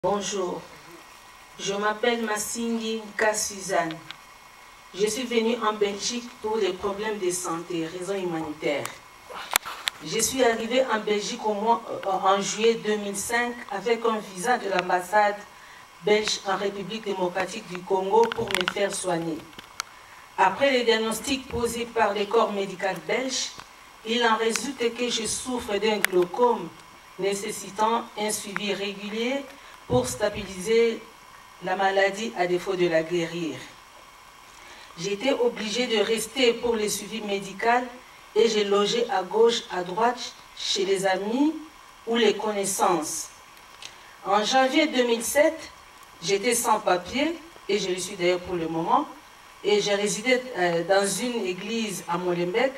Bonjour, je m'appelle Massingi Nka Suzanne. Je suis venue en Belgique pour des problèmes de santé, raison humanitaire. Je suis arrivée en Belgique en juillet 2005 avec un visa de l'ambassade belge en République démocratique du Congo pour me faire soigner. Après les diagnostics posés par le corps médical belge, il en résulte que je souffre d'un glaucome nécessitant un suivi régulier pour stabiliser la maladie à défaut de la guérir. J'étais obligée de rester pour le suivi médical et j'ai logé à gauche, à droite, chez les amis ou les connaissances. En janvier 2007, j'étais sans papier, et je le suis d'ailleurs pour le moment, et j'ai résidé dans une église à Molenbeek.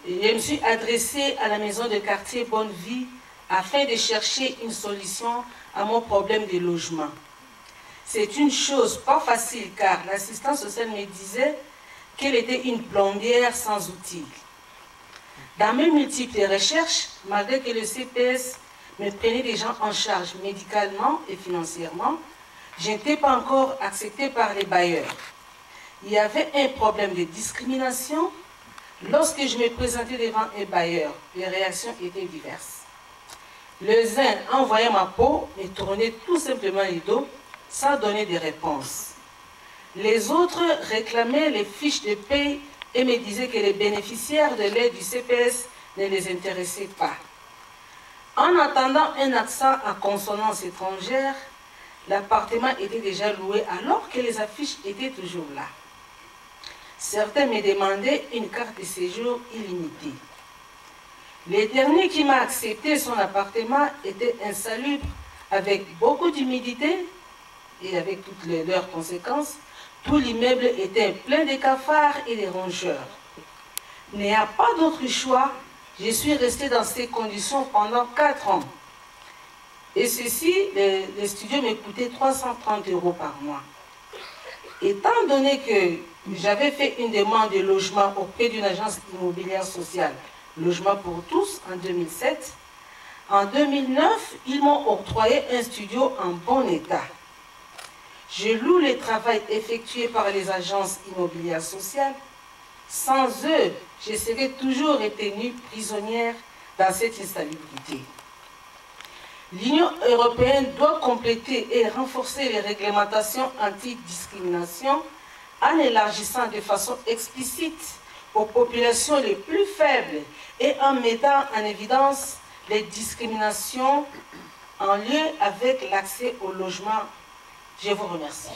Je me suis adressée à la maison de quartier Bonne Vie afin de chercher une solution à mon problème de logement. C'est une chose pas facile car l'assistante sociale me disait qu'elle était une plombière sans outils. Dans mes multiples recherches, malgré que le CPS me prenait des gens en charge médicalement et financièrement, je n'étais pas encore acceptée par les bailleurs. Il y avait un problème de discrimination. Lorsque je me présentais devant un bailleur, les réactions étaient diverses. Les uns, en voyant ma peau, me tournaient tout simplement les dos sans donner de réponse. Les autres réclamaient les fiches de paie et me disaient que les bénéficiaires de l'aide du CPS ne les intéressaient pas. En attendant un accent à consonance étrangère, l'appartement était déjà loué alors que les affiches étaient toujours là. Certains me demandaient une carte de séjour illimitée. Le dernier qui m'a accepté son appartement était insalubre, avec beaucoup d'humidité et avec toutes leurs conséquences. Tout l'immeuble était plein de cafards et de rongeurs. N'ayant pas d'autre choix, je suis restée dans ces conditions pendant 4 ans. Et ceci, le studio me coûtait 330 € par mois. Étant donné que j'avais fait une demande de logement auprès d'une agence immobilière sociale, Logement pour tous, en 2007, en 2009, ils m'ont octroyé un studio en bon état. Je loue le travail effectué par les agences immobilières sociales. Sans eux, je serais toujours retenue prisonnière dans cette insalubrité. L'Union européenne doit compléter et renforcer les réglementations anti-discrimination en élargissant de façon explicite aux populations les plus faibles et en mettant en évidence les discriminations en lien avec l'accès au logement. Je vous remercie.